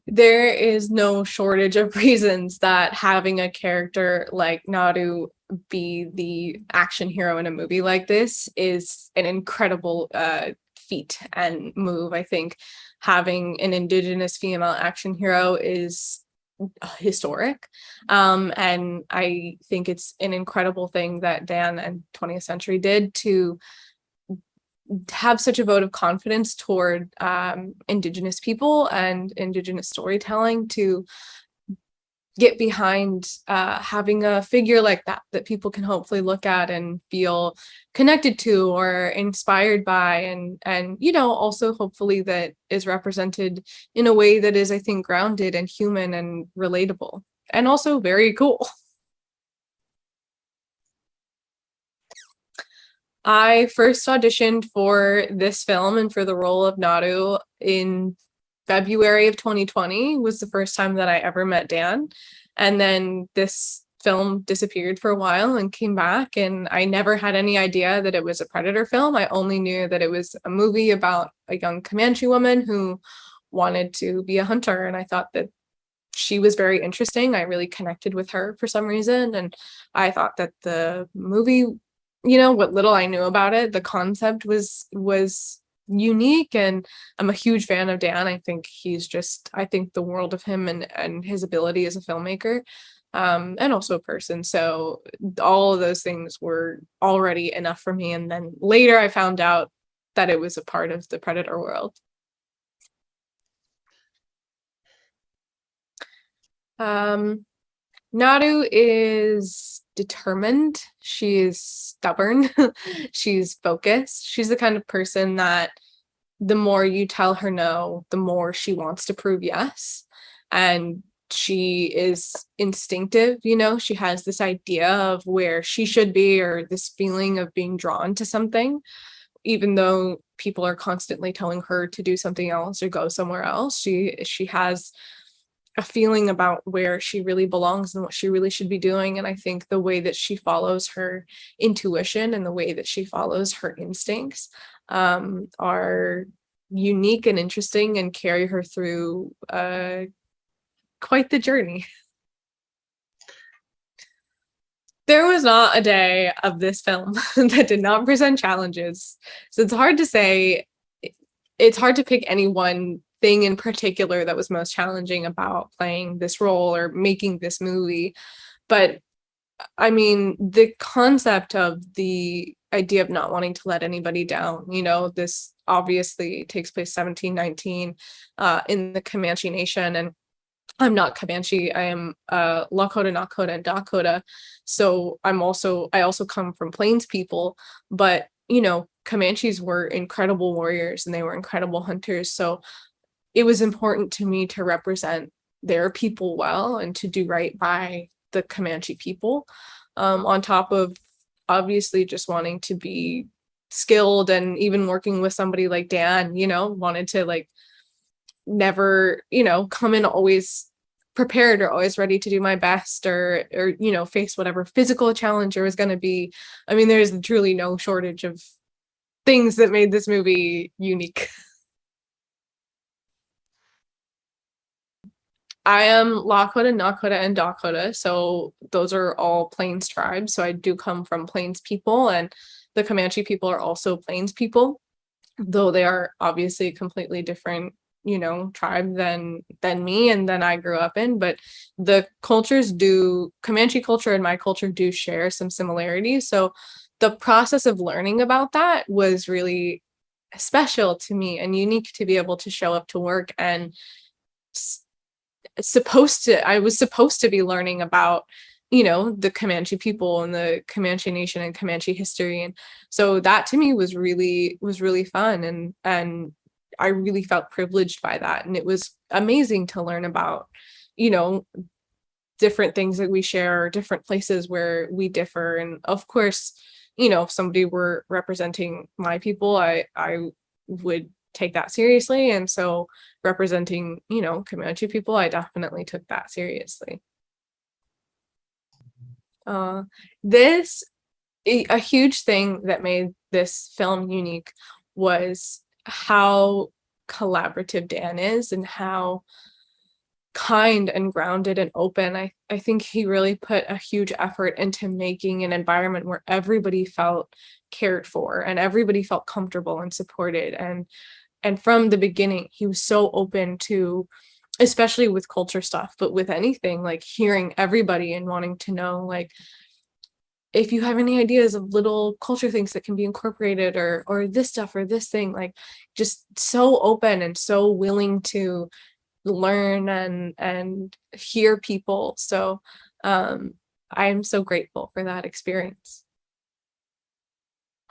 There is no shortage of reasons that having a character like Naru be the action hero in a movie like this is an incredible feat and move. I think having an indigenous female action hero is historic. And I think it's an incredible thing that Dan and 20th Century did to have such a vote of confidence toward Indigenous people and Indigenous storytelling to get behind having a figure like that people can hopefully look at and feel connected to or inspired by, and also hopefully that is represented in a way that is, I think, grounded and human and relatable and also very cool. I first auditioned for this film and for the role of Naru in February of 2020 was the first time that I ever met Dan. And then this film disappeared for a while and came back, and I never had any idea that it was a Predator film. I only knew that it was a movie about a young Comanche woman who wanted to be a hunter, and I thought that she was very interesting. I really connected with her for some reason, and I thought that the movie, what little I knew about it, the concept was unique, and I'm a huge fan of Dan. I think the world of him and his ability as a filmmaker, and also a person. So all of those things were already enough for me. And then later I found out that it was a part of the Predator world. Naru is determined. She's stubborn. She's focused. She's the kind of person that the more you tell her no, the more she wants to prove yes. And she is instinctive, she has this idea of where she should be or this feeling of being drawn to something, even though people are constantly telling her to do something else or go somewhere else. She has a feeling about where she really belongs and what she really should be doing. And I think the way that she follows her intuition and the way that she follows her instincts are unique and interesting and carry her through quite the journey. There was not a day of this film that did not present challenges. So it's hard to say, it's hard to pick any one thing in particular that was most challenging about playing this role or making this movie. But I mean, the concept of the idea of not wanting to let anybody down, this obviously takes place 1719 in the Comanche Nation. And I'm not Comanche. I am Lakota, Nakota, and Dakota. So I also come from Plains people, but Comanches were incredible warriors and they were incredible hunters. So it was important to me to represent their people well and to do right by the Comanche people, on top of obviously just wanting to be skilled, and even working with somebody like Dan, wanted to never, come in always prepared or always ready to do my best or face whatever physical challenge there was going to be. I mean, there's truly no shortage of things that made this movie unique. I am Lakota, Nakota, and Dakota. So those are all Plains tribes. So I do come from Plains people, and the Comanche people are also Plains people, though they are obviously a completely different, tribe than me and than I grew up in. But the Comanche culture and my culture do share some similarities. So the process of learning about that was really special to me and unique to be able to show up to work and I was supposed to be learning about, the Comanche people and the Comanche Nation and Comanche history. And so that to me was really fun. And I really felt privileged by that. And it was amazing to learn about, different things that we share, different places where we differ. And of course, if somebody were representing my people, I would take that seriously. And so representing, Comanche people, I definitely took that seriously. A huge thing that made this film unique was how collaborative Dan is and how kind and grounded and open. I think he really put a huge effort into making an environment where everybody felt cared for and everybody felt comfortable and supported. And from the beginning, he was so open to, especially with culture stuff, but with anything, like hearing everybody and wanting to know, like, if you have any ideas of little culture things that can be incorporated, or this stuff or this thing, like just so open and so willing to learn and hear people. So I'm so grateful for that experience.